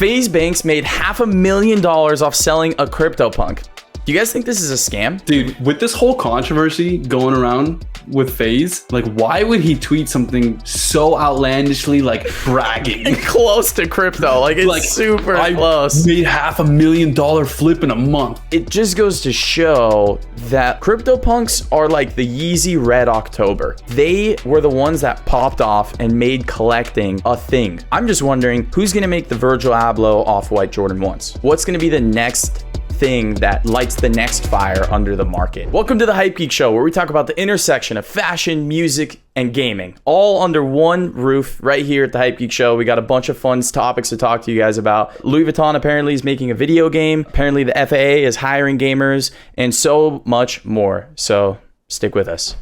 FaZe Banks made $500,000 off selling a CryptoPunk. Do you guys think this is a scam? Dude, with this whole controversy going around with FaZe, like, why would he tweet something so outlandishly, like, bragging? Close to crypto. Like, it's like, super close. Made $500,000 flip in a month. It just goes to show that CryptoPunks are like the Yeezy Red October. They were the ones that popped off and made collecting a thing. I'm just wondering, who's going to make the Virgil Abloh Off-White Jordan 1s? What's going to be the next thing that lights the next fire under the market? Welcome to the Hypegeek Show, where we talk about the intersection of fashion, music, and gaming, all under one roof right here at the Hypegeek Show. We got a bunch of fun topics to talk to you guys about. Louis Vuitton apparently is making a video game. Apparently the FAA is hiring gamers, and so much more. So stick with us.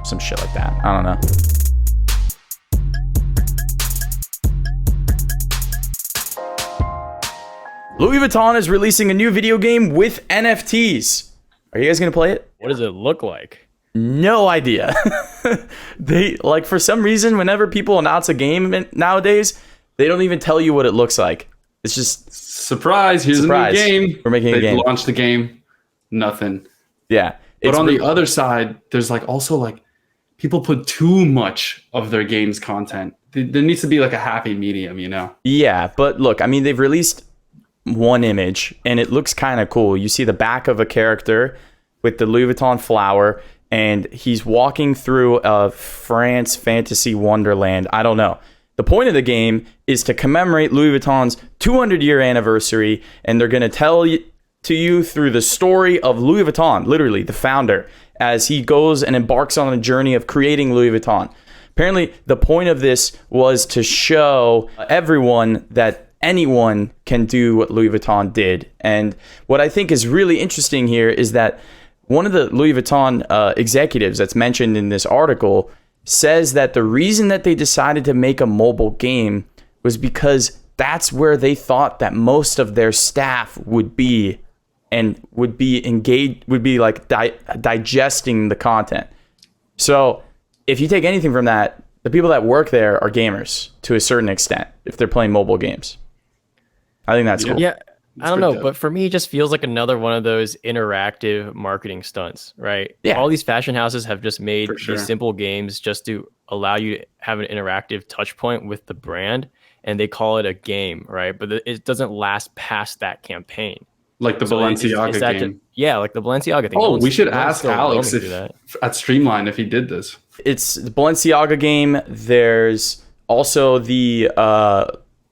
Some shit like that. I don't know. Louis Vuitton is releasing a new video game with NFTs. Are you guys going to play it? What does it look like? No idea. They, like, for some reason, whenever people announce a game nowadays, they don't even tell you what it looks like. It's just... Surprise, here's a new game. We're making a game. They launched the game. Nothing. Yeah. But on the other side, there's like also like people put too much of their game's content. There needs to be like a happy medium, you know? Yeah, but look, I mean, they've released one image and it looks kind of cool. You see the back of a character with the Louis Vuitton flower, and he's walking through a France fantasy wonderland. I don't know. The point of the game is to commemorate Louis Vuitton's 200-year anniversary, and they're going to tell to you through the story of Louis Vuitton, literally the founder, as he goes and embarks on a journey of creating Louis Vuitton. Apparently, the point of this was to show everyone that anyone can do what Louis Vuitton did. And what I think is really interesting here is that one of the Louis Vuitton executives that's mentioned in this article says that the reason that they decided to make a mobile game was because that's where they thought that most of their staff would be and would be engaged, would be like digesting the content. So if you take anything from that, the people that work there are gamers to a certain extent if they're playing mobile games. I think that's cool. Yeah, I don't know, but for me, it just feels like another one of those interactive marketing stunts, right? Yeah. All these fashion houses have just made sure. these simple games just to allow you to have an interactive touch point with the brand, and they call it a game, right? But it doesn't last past that campaign. Like the Balenciaga game. Yeah, like the Balenciaga thing. Oh, we should ask Alex at Streamline if he did this. It's the Balenciaga game. There's also the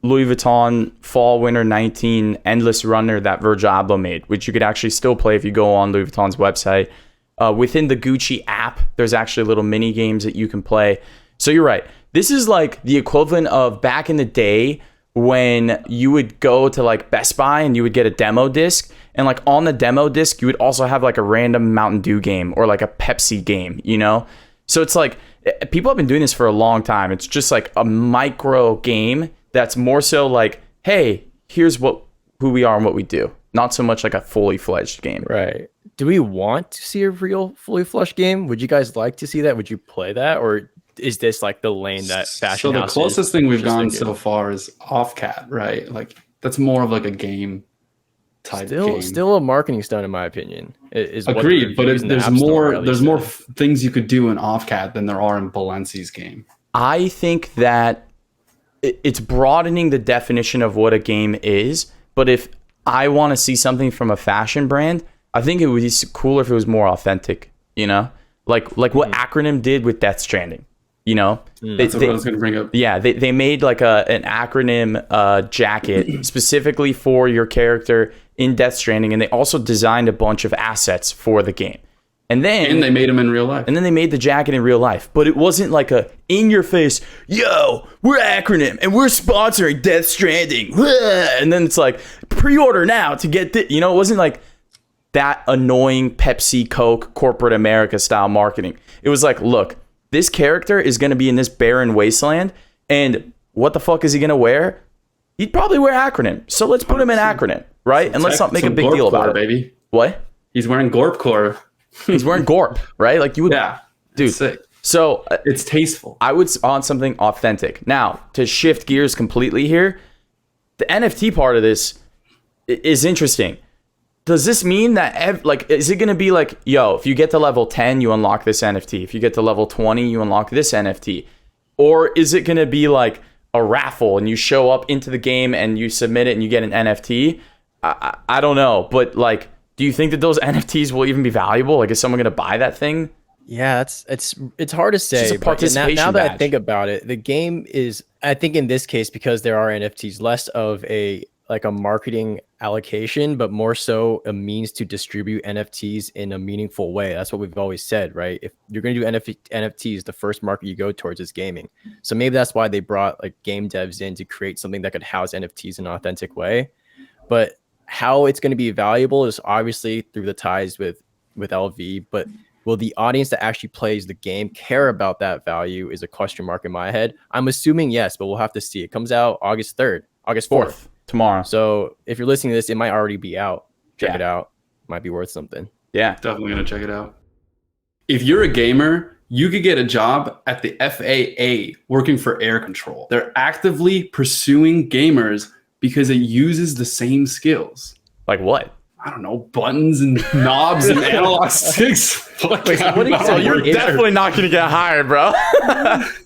Louis Vuitton Fall Winter 19 Endless Runner that Virgil Abloh made, which you could actually still play if you go on Louis Vuitton's website. Within the Gucci app, there's actually little mini games that you can play. So you're right. This is like the equivalent of back in the day when you would go to like Best Buy and you would get a demo disc, and like on the demo disc you would also have like a random Mountain Dew game or like a Pepsi game, you know? So it's like people have been doing this for a long time. It's just like a micro game that's more so like, hey, here's who we are and what we do. Not so much like a fully fledged game. Right. Do we want to see a real fully fledged game? Would you guys like to see that? Would you play that? Or is this like the lane that fashion house? So the closest thing we've gone so far is Offcat, right? Like that's more of like a game type game. Still a marketing stunt in my opinion. Agreed, but there's more things you could do in Offcat than there are in Balenci's game. I think that it's broadening the definition of what a game is, but if I want to see something from a fashion brand, I think it would be cooler if it was more authentic, you know? Like what Acronym did with Death Stranding, you know? That's what I was going to bring up. Yeah, they made like an Acronym jacket specifically for your character in Death Stranding, and they also designed a bunch of assets for the game. And they made them in real life. And then they made the jacket in real life. But it wasn't like a in-your-face, yo, we're Acronym and we're sponsoring Death Stranding. And then it's like, pre-order now to get this. You know, it wasn't like that annoying Pepsi, Coke, corporate America style marketing. It was like, look, this character is going to be in this barren wasteland. And what the fuck is he going to wear? He'd probably wear Acronym. So let's put him in Acronym, right? And let's not make a big deal about it. Baby. What? He's wearing Gorpcore. He's wearing Gorp, right? Like you would, yeah, dude. Sick. So it's tasteful. I would on something authentic. Now to shift gears completely here, the NFT part of this is interesting. Does this mean that like, is it going to be like, yo, if you get to level 10, you unlock this NFT. If you get to level 20, you unlock this NFT. Or is it going to be like a raffle and you show up into the game and you submit it and you get an NFT? I don't know. But like, do you think that those NFTs will even be valuable? Like, is someone going to buy that thing? Yeah, it's hard to say. Just a participation now that I badge. think about it, the game is, I think in this case, because there are NFTs, less of a marketing allocation, but more so a means to distribute NFTs in a meaningful way. That's what we've always said, right? If you're going to do NFTs, the first market you go towards is gaming. So maybe that's why they brought like game devs in to create something that could house NFTs in an authentic way. But how it's going to be valuable is obviously through the ties with LV, but will the audience that actually plays the game care about that value is a question mark in my head. I'm assuming yes, but we'll have to see. It comes out August 3rd, August 4th. Tomorrow. So if you're listening to this, it might already be out. Check Yeah. it out. Might be worth something. Yeah. Definitely gonna check it out. If you're a gamer, you could get a job at the FAA working for air control. They're actively pursuing gamers because it uses the same skills. Like what? I don't know, buttons and knobs and analog sticks. Wait, so what did So you you're say? definitely not going to get hired, bro.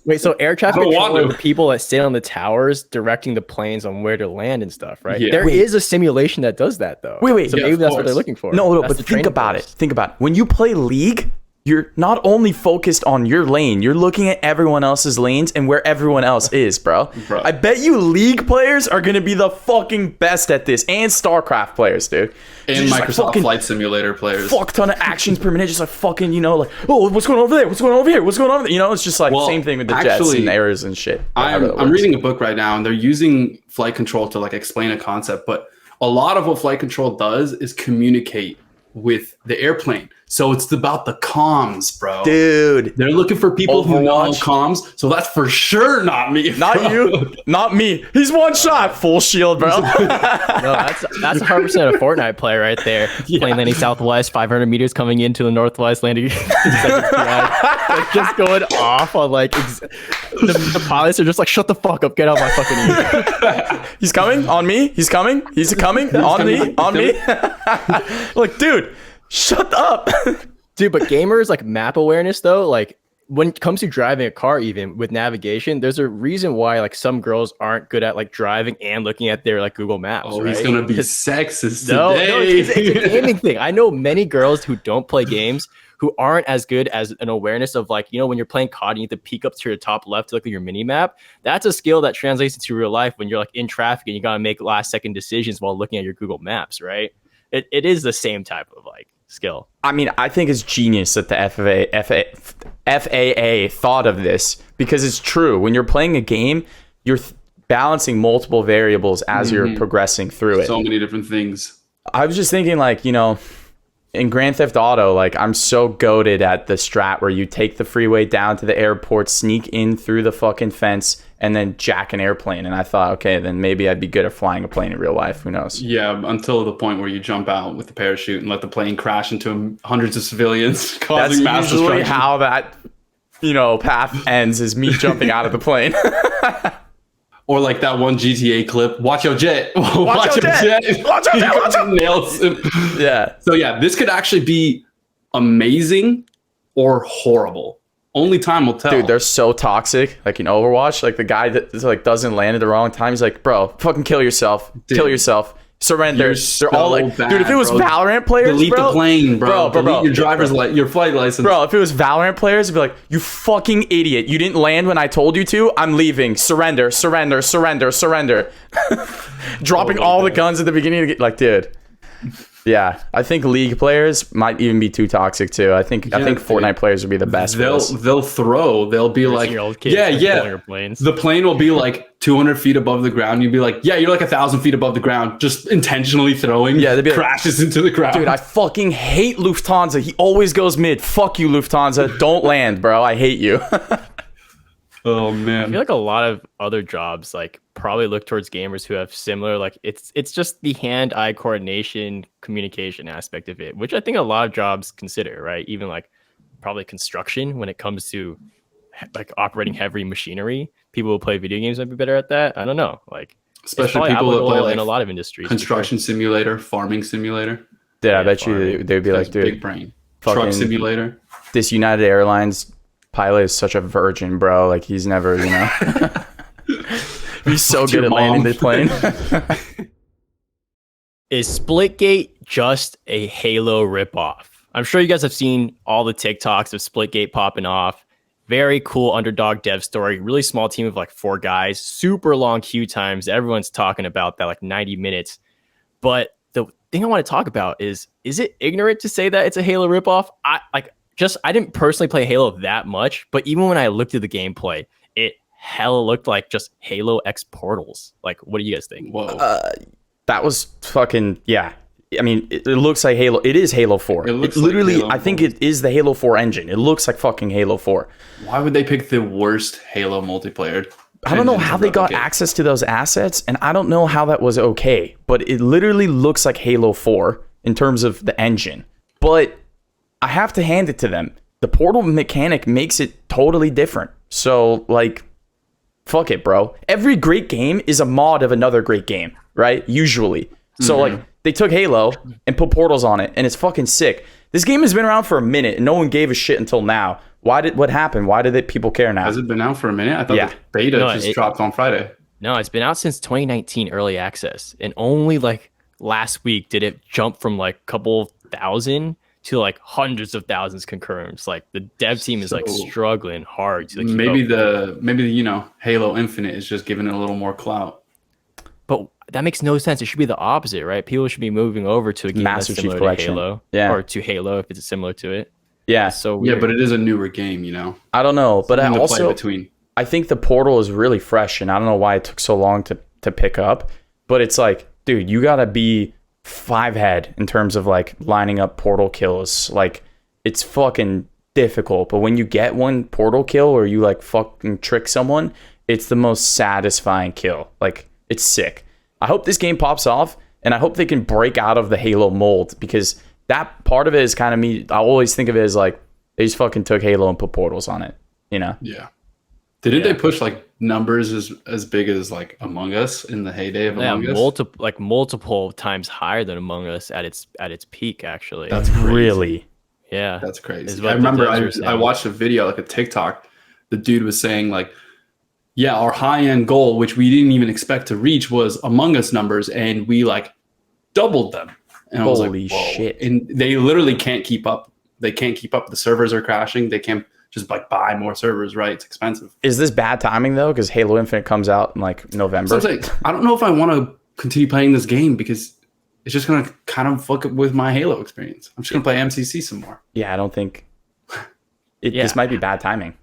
Wait, so air traffic I don't want control are to. the people that sit on the towers directing the planes on where to land and stuff, right? Yeah. There is a simulation that does that though. Wait. So Yeah, maybe of that's what course. they're looking for. No, That's but the think training about it. course. Think about it. When you play League, you're not only focused on your lane, you're looking at everyone else's lanes and where everyone else is, bro. Bro. I bet you League players are going to be the fucking best at this, and StarCraft players, dude. And Just like Microsoft fucking Flight Simulator players. fuck ton of actions per minute, just like fucking, you know, like, oh, what's going on over there? What's going on over here? What's going on over there? You know, it's just like Well, same thing with the jets actually, and errors and shit. However that I'm works. reading a book right now, and they're using flight control to like explain a concept. But a lot of what flight control does is communicate with the airplane. So it's about the comms, bro. Dude. They're looking for people who know Overwatch. comms. So that's for sure not me. Not bro. you, not me. He's one shot, full shield, bro. No, that's 100% a Fortnite play right there. Plane landing southwest, 500 meters coming into the northwest, landing like just going off on like the pilots are just like, shut the fuck up, get out of my fucking ear. He's coming on me. He's coming. He's coming on me. On me. Like, dude, shut up. Dude, but gamers like map awareness though, like when it comes to driving a car, even with navigation, there's a reason why like some girls aren't good at like driving and looking at their like Google Maps. Oh, right? he's gonna be 'Cause- sexist No, today. it's a gaming thing. I know many girls who don't play games who aren't as good as an awareness of like, you know, when you're playing COD, you need to peek up to your top left to look at your mini map. That's a skill that translates into real life when you're like in traffic and you gotta make last second decisions while looking at your Google Maps, right? It is the same type of like skill. I mean, I think it's genius that the FAA thought of this, because it's true. When you're playing a game, you're balancing multiple variables as you're progressing through it. So many different things. I was just thinking, like, you know, in Grand Theft Auto, like, I'm so goated at the strat where you take the freeway down to the airport, sneak in through the fucking fence, and then jack an airplane. And I thought, okay, then maybe I'd be good at flying a plane in real life. Who knows? Yeah, until the point where you jump out with the parachute and let the plane crash into hundreds of civilians, That's causing mass usually destruction. how that, you know, path ends, is me jumping out of the plane. Or like that one GTA clip, watch your jet. Watch your jet. Watch your jet, watch your- Nails him. Yeah. So yeah, this could actually be amazing or horrible. Only time will tell. Dude, they're so toxic. Like in Overwatch, like the guy that like doesn't land at the wrong time, he's like, bro, fucking kill yourself. Dude. Kill yourself. Surrender. You're They're all so like, bad, dude, if it was bro. Valorant players, Delete bro, the plane, bro. Bro. Delete your driver's your flight license. Bro, if it was Valorant players, it'd be like, you fucking idiot. You didn't land when I told you to. I'm leaving. Surrender. Dropping all the guns at the beginning to get, like, dude. Yeah, I think League players might even be too toxic too. I think dude. Fortnite players would be the best. for this. They'll throw. They'll be like, 13-year-old kids yeah, just yeah. pulling your planes. The plane will be like 200 feet above the ground. You'd be like, yeah, you're like 1,000 feet above the ground, just intentionally throwing. Yeah, they'd be like, crashes into the ground. Dude, I fucking hate Lufthansa. He always goes mid. Fuck you, Lufthansa. Don't land, bro. I hate you. oh I man. feel like a lot of other jobs like probably look towards gamers who have similar like it's just the hand-eye coordination communication aspect of it, which I think a lot of jobs consider, right? Even like probably construction when it comes to like operating heavy machinery. People who play video games might be better at that. I don't know. Like Especially people that play like in a lot of industries. construction simulator, farming simulator. Yeah, I bet you they'd be like, dude, big brain. Truck simulator. This United Airlines pilot is such a virgin, bro. Like he's never, he's so good at landing the plane. Is Splitgate just a Halo ripoff? I'm sure you guys have seen all the TikToks of Splitgate popping off. Very cool underdog dev story. Really small team of like 4 guys. Super long queue times. Everyone's talking about that, like 90 minutes. But the thing I want to talk about is it ignorant to say that it's a Halo ripoff? I didn't personally play Halo that much, but even when I looked at the gameplay, it hella looked like just Halo X Portals. Like, what do you guys think? Whoa. That was fucking, yeah. I mean, it looks like Halo. It is Halo 4. It looks literally, like Halo I think 4. it is the Halo 4 engine. It looks like fucking Halo 4. Why would they pick the worst Halo multiplayer? I don't know how they got access to those assets, and I don't know how that was okay, but it literally looks like Halo 4 in terms of the engine. But I have to hand it to them. The portal mechanic makes it totally different. So, like, fuck it, bro. Every great game is a mod of another great game, right? Usually. So, like, they took Halo and put portals on it, and it's fucking sick. This game has been around for a minute, and no one gave a shit until now. What happened? Why did people care now? Has it been out for a minute? I thought the beta dropped on Friday. No, it's been out since 2019 early access, and only like last week did it jump from like a couple thousand to like hundreds of thousands concurrents. Like the dev team is like struggling hard to maybe the Halo Infinite is just giving it a little more clout. But that makes no sense. It should be the opposite, right? People should be moving over to a game Master that's Chief similar Collection. to Halo, or to Halo if it's similar to it. Yeah. So weird. Yeah, but it is a newer game, I don't know, but I also between. I think the portal is really fresh, and I don't know why it took so long to pick up. But it's like, dude, you gotta be 5 head in terms of like lining up portal kills. Like, it's fucking difficult. But when you get one portal kill or you like fucking trick someone, it's the most satisfying kill. Like, it's sick. I hope this game pops off, and I hope they can break out of the Halo mold, because that part of it is kind of me. I always think of it as like they just fucking took Halo and put portals on it, Yeah. Didn't they push like numbers as big as like Among Us in the heyday of Among Us? Multiple times higher than Among Us at its peak, actually. That's crazy. Really, yeah, that's crazy. I remember I watched a video, like a TikTok. The dude was saying like, yeah, our high end goal, which we didn't even expect to reach, was Among Us numbers, and we like doubled them. And I was like, holy shit! And they literally can't keep up. They can't keep up. The servers are crashing. They can't just like buy more servers, right? It's expensive. Is this bad timing though? Because Halo Infinite comes out in like November. So I don't know if I want to continue playing this game, because it's just gonna kind of fuck up with my Halo experience. I'm just gonna play MCC some more. Yeah, I don't think this might be bad timing.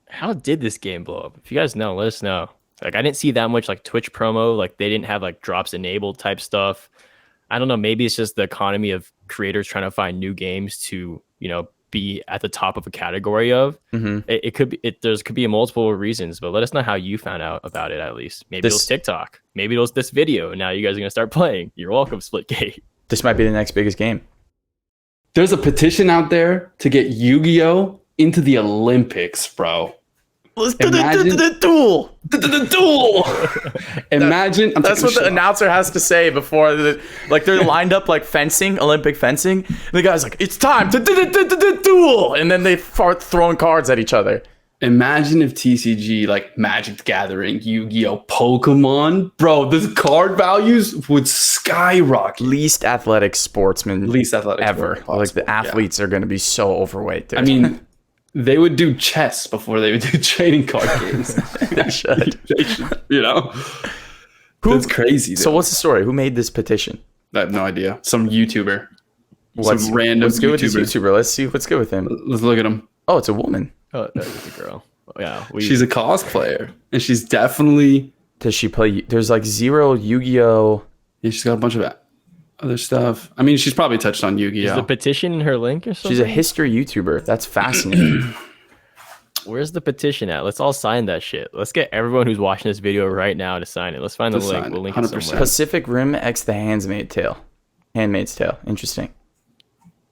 How did this game blow up? If you guys know, let us know. Like, I didn't see that much like Twitch promo. Like, they didn't have like drops enabled type stuff. I don't know. Maybe it's just the economy of creators trying to find new games to, be at the top of a category of. It could be. There could be multiple reasons, but let us know how you found out about it. At least maybe it was TikTok. Maybe it was this video. And now you guys are gonna start playing. You're welcome, Splitgate. This might be the next biggest game. There's a petition out there to get Yu-Gi-Oh into the Olympics, bro. Let's do the duel. The duel. Imagine. That's what the announcer has to say before they're lined up like fencing, Olympic fencing. And the guy's like, "It's time to the duel," and then they start throwing cards at each other. Imagine if TCG like Magic the Gathering, Yu-Gi-Oh, Pokemon, bro. The card values would skyrocket. Least athletic sportsman ever. Like the athletes are going to be so overweight. Dude. I mean, they would do chess before they would do trading card games. They should. That's crazy. So what's the story? Who made this petition? I have no idea. Some YouTuber. Some random What's good with this YouTuber? Let's see what's good with him. Let's look at him. Oh, it's a woman. Oh, that is a girl. Yeah, she's a cosplayer, and she's definitely. Does she play? There's like zero Yu-Gi-Oh. Yeah, she's got a bunch of other stuff. I mean, she's probably touched on Yu-Gi-Oh. Is the petition in her link or something? She's a history YouTuber. That's fascinating. Where's the petition at? Let's all sign that shit. Let's get everyone who's watching this video right now to sign it. Let's find the link. We'll link it somewhere. Pacific Rim X the Handmaid's Tale. Handmaid's Tale. Interesting.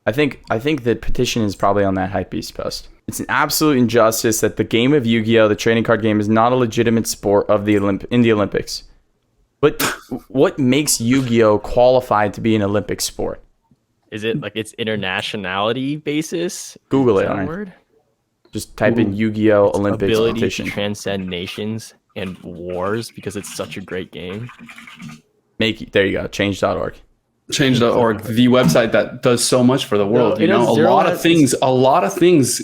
I think the petition is probably on that Hypebeast post. It's an absolute injustice that the game of Yu-Gi-Oh, the trading card game, is not a legitimate sport of in the Olympics. But what makes Yu-Gi-Oh qualified to be an Olympic sport? Is it like its internationality basis? Google Is it. that a Aaron. word? Just type in Yu-Gi-Oh Olympics Ability Petition. to transcend nations and wars because it's such a great game. There you go. Change.org. Change.org, the website that does so much for the world. No, A lot of things,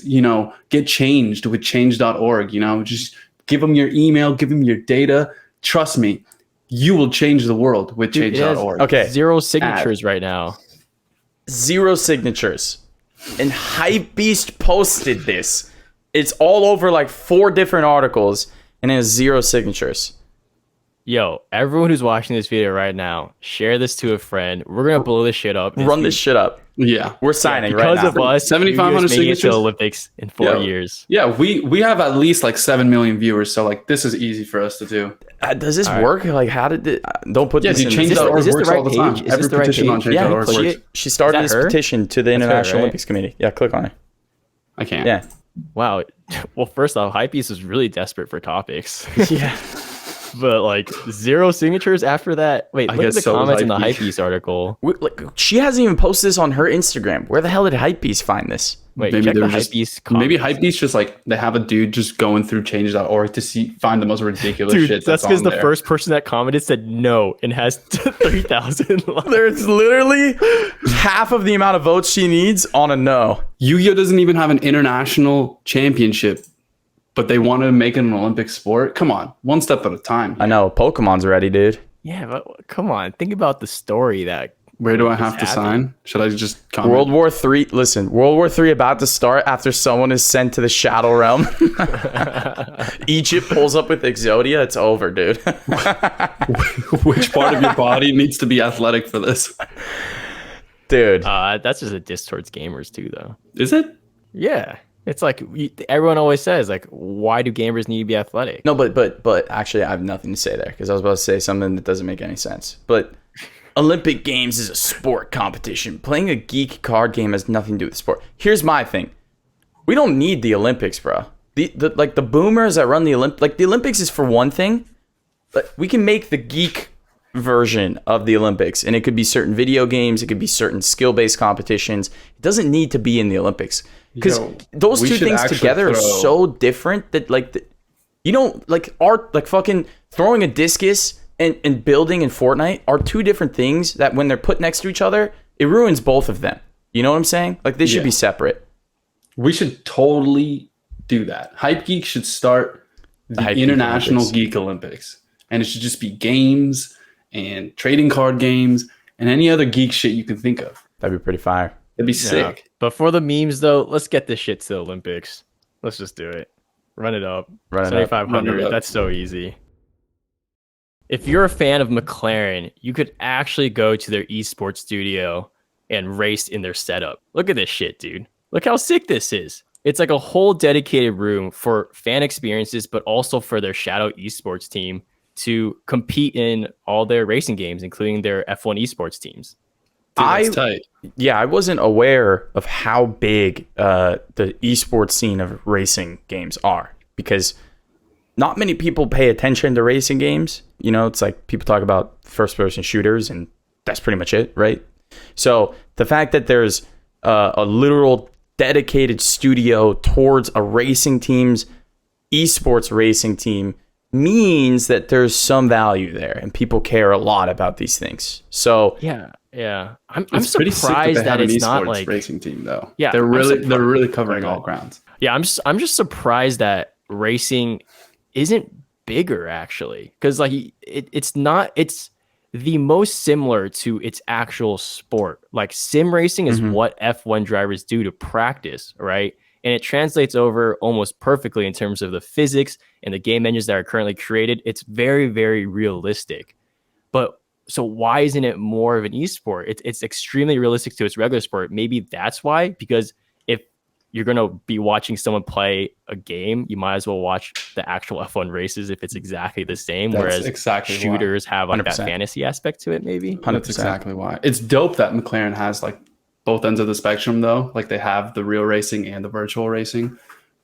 get changed with change.org. Just give them your email, give them your data. Trust me, you will change the world with change.org. Okay. 0 signatures right now. 0 signatures. And Hypebeast posted this. It's all over like 4 different articles and it has 0 signatures. Yo, everyone who's watching this video right now, share this to a friend. We're gonna blow this shit up. Run this shit up. Yeah, we're signing right now. Because of us, 7,500 signatures to the Olympics in 4 years. Yeah, we have at least like 7 million viewers, so like this is easy for us to do. Does this work? Like, how did it? Don't put this in. Change.org is this works the right all the time. page? Is Every this the right petition on page? change.org works. She started this petition to the International right? Olympics Committee. Yeah, click on it. I can't. Yeah. Wow. Well, first off, Hypebeast is really desperate for topics. Yeah. But like 0 signatures after that. Wait, look at the comments in the Hypebeast article. She hasn't even posted this on her Instagram. Where the hell did Hypebeast find this? Wait, maybe check the Hypebeast. Maybe Hypebeast just like they have a dude just going through change.org to find the most ridiculous shit. That's because the first person that commented said no and has 3,000 likes. There's literally half of the amount of votes she needs on a no. Yu-Gi-Oh doesn't even have an international championship, but they want to make it an Olympic sport. Come on, one step at a time. I know. Pokemon's ready, dude. Yeah, but come on. Think about the story that. Where do I have to sign? Should I just comment? World War III. Listen, World War III about to start after someone is sent to the Shadow Realm. Egypt pulls up with Exodia. It's over, dude. Which part of your body needs to be athletic for this? Dude. That's just a diss towards gamers too, though. Is it? Yeah. It's like everyone always says, like, why do gamers need to be athletic? No, but actually, I have nothing to say there because I was about to say something that doesn't make any sense. But Olympic Games is a sport competition. Playing a geek card game has nothing to do with sport. Here's my thing: we don't need the Olympics, bro. The boomers that run the Olympics is for one thing, but we can make the geek version of the Olympics, and it could be certain video games, it could be certain skill-based competitions. It doesn't need to be in the Olympics. Because those two things together are so different that fucking throwing a discus and building in Fortnite are 2 different things that when they're put next to each other, it ruins both of them. You know what I'm saying? Like they should be separate. We should totally do that. Hypegeek should start the International Geek Olympics. And it should just be games and trading card games and any other geek shit you can think of. That'd be pretty fire. It'd be sick. But for the memes, though, let's get this shit to the Olympics. Let's just do it. Run it up. 7,500. That's so easy. If you're a fan of McLaren, you could actually go to their esports studio and race in their setup. Look at this shit, dude. Look how sick this is. It's like a whole dedicated room for fan experiences, but also for their Shadow esports team to compete in all their racing games, including their F1 esports teams. Dude, tight. Yeah, I wasn't aware of how big the esports scene of racing games are because not many people pay attention to racing games. You know, it's like people talk about first-person shooters, and that's pretty much it, right? So the fact that there's a literal dedicated studio towards a racing team's esports racing team means that there's some value there, and people care a lot about these things. So yeah. I'm surprised that it's not like racing team though. Yeah, they're really covering all grounds. Yeah, I'm just surprised that racing isn't bigger actually, because like it's the most similar to its actual sport. Like sim racing is what F1 drivers do to practice, right? And it translates over almost perfectly in terms of the physics and the game engines that are currently created. It's very, very realistic. But so why isn't it more of an esport? It's extremely realistic to its regular sport. Maybe that's why, because if you're going to be watching someone play a game, you might as well watch the actual F1 races if it's exactly the same. That's whereas exactly shooters have like 100%. that fantasy aspect to it, maybe. 100%. That's exactly why. It's dope that McLaren has like both ends of the spectrum though. Like they have the real racing and the virtual racing.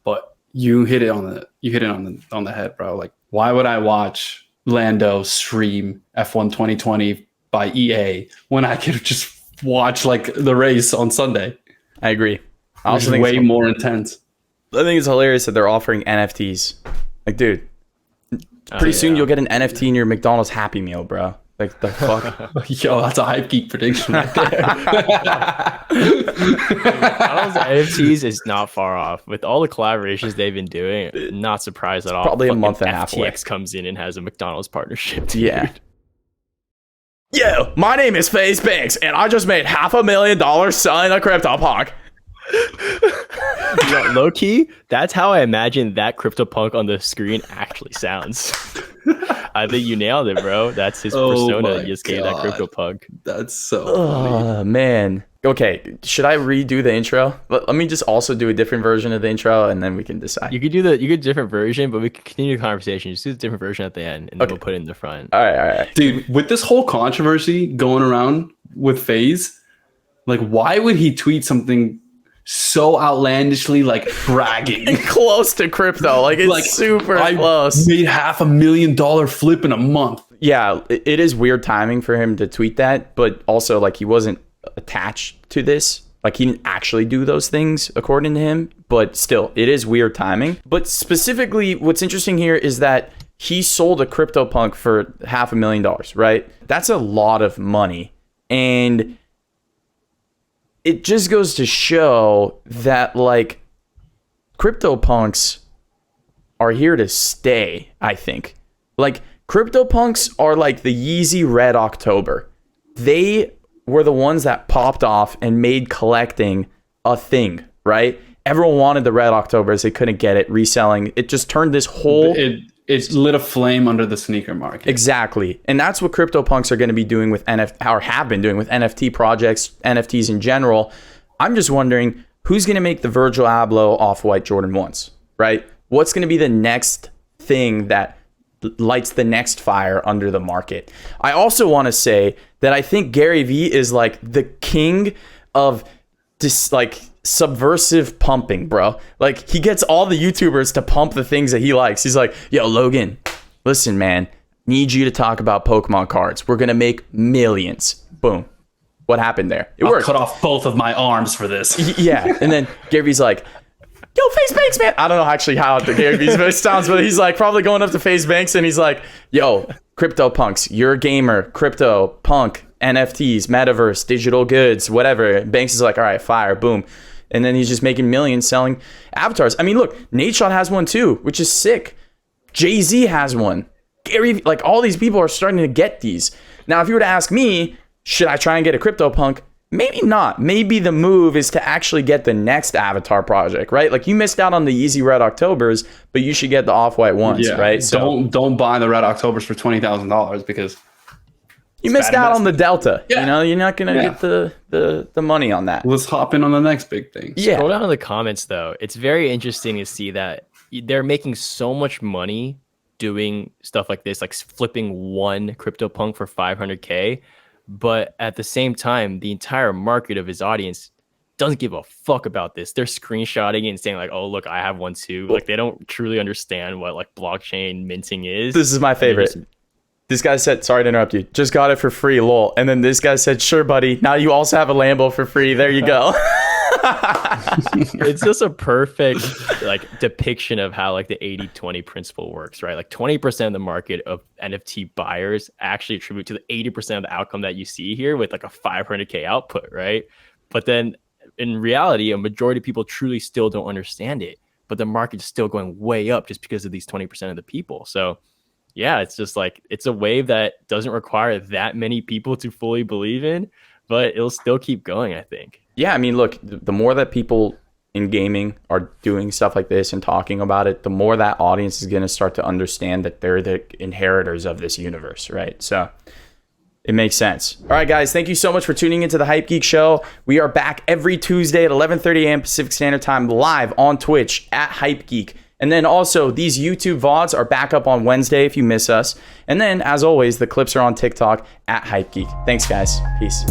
But you hit it on the head, bro. Like why would I watch Lando stream F1 2020 by EA when I could just watch like the race on Sunday. I agree. I Which also is think way more intense. I think it's hilarious that they're offering NFTs. Like, dude, pretty soon you'll get an NFT in your McDonald's Happy Meal, bro. Like, the fuck? Yo, that's a Hypegeek prediction right there. McDonald's NFTs is not far off. With all the collaborations they've been doing, not surprised at all. Probably a month and a half away. FTX comes in and has a McDonald's partnership. Dude. Yeah. Yo, my name is FaZe Banks, and I just made $500,000 selling a CryptoPunk. Yo, low key, that's how I imagine that CryptoPunk on the screen actually sounds. I think you nailed it, bro. That's his persona. You just gave that CryptoPunk. That's so funny. Oh, man. Okay, should I redo the intro? Let me just also do a different version of the intro, and then we can decide. You could do a different version, but we can continue the conversation. Just do the different version at the end, and then we'll put it in the front. All right. Dude, with this whole controversy going around with FaZe, like, why would he tweet something so outlandishly, like, bragging? Close to crypto. Like, it's like, super I close. made $500,000 flip in a month. Yeah, it is weird timing for him to tweet that, but also, like, he wasn't attached to this. Like, he didn't actually do those things according to him, but still, it is weird timing. But specifically, what's interesting here is that he sold a CryptoPunk for $500,000, right? That's a lot of money. And it just goes to show that, like, CryptoPunks are here to stay, I think. Like, CryptoPunks are like the Yeezy Red October. They were the ones that popped off and made collecting a thing, right? Everyone wanted the Red Octobers. They couldn't get it. Reselling. It just turned this whole... It's lit a flame under the sneaker market. Exactly. And that's what CryptoPunks are going to be doing with or have been doing with NFT projects, NFTs in general. I'm just wondering, who's going to make the Virgil Abloh Off-White Jordan 1s, right? What's going to be the next thing that lights the next fire under the market? I also want to say that I think Gary Vee is like the king of this, like, subversive pumping, bro. Like, he gets all the YouTubers to pump the things that he likes. He's like, yo, Logan, listen, man, need you to talk about Pokemon cards. We're gonna make millions. Boom. What happened there? It worked. Cut off both of my arms for this. Yeah. And then Gary Vee's like, yo, FaZe Banks, man. I don't know actually how the Gary Vee's voice sounds, but he's like probably going up to FaZe Banks and he's like, yo, CryptoPunks, you're a gamer, crypto, punk, NFTs, metaverse, digital goods, whatever. Banks is like, all right, fire, boom. And then he's just making millions selling avatars. I mean, look, Nadeshot has one too, which is sick. Jay-Z has one. Gary, like, all these people are starting to get these. Now, if you were to ask me, should I try and get a CryptoPunk? Maybe not. Maybe the move is to actually get the next avatar project, right? Like, you missed out on the Yeezy Red Octobers, but you should get the Off-White ones, right? So don't buy the Red Octobers for $20,000 because you missed out on the Delta. Yeah. You know, you're not gonna get the money on that. Let's hop in on the next big thing. Yeah. Scroll down in the comments though. It's very interesting to see that they're making so much money doing stuff like this, like flipping one CryptoPunk for 500K. But at the same time, the entire market of his audience doesn't give a fuck about this. They're screenshotting it and saying like, "Oh, look, I have one too." Like, they don't truly understand what like blockchain minting is. This is my favorite. This guy said, sorry to interrupt you, just got it for free, lol. And then this guy said, sure, buddy. Now you also have a Lambo for free. There you go. It's just a perfect like depiction of how like the 80-20 principle works, right? Like 20% of the market of NFT buyers actually attribute to the 80% of the outcome that you see here with like a 500K output, right? But then in reality, a majority of people truly still don't understand it, but the market's still going way up just because of these 20% of the people. So yeah, it's just like, it's a wave that doesn't require that many people to fully believe in, but it'll still keep going, I think. Yeah, I mean, look, the more that people in gaming are doing stuff like this and talking about it, the more that audience is going to start to understand that they're the inheritors of this universe, right? So it makes sense. All right, guys, thank you so much for tuning into the Hypegeek Show. We are back every Tuesday at 11:30 a.m. Pacific Standard Time, live on Twitch at Hypegeek. And then also, these YouTube VODs are back up on Wednesday if you miss us. And then, as always, the clips are on TikTok at Hypegeek. Thanks, guys. Peace.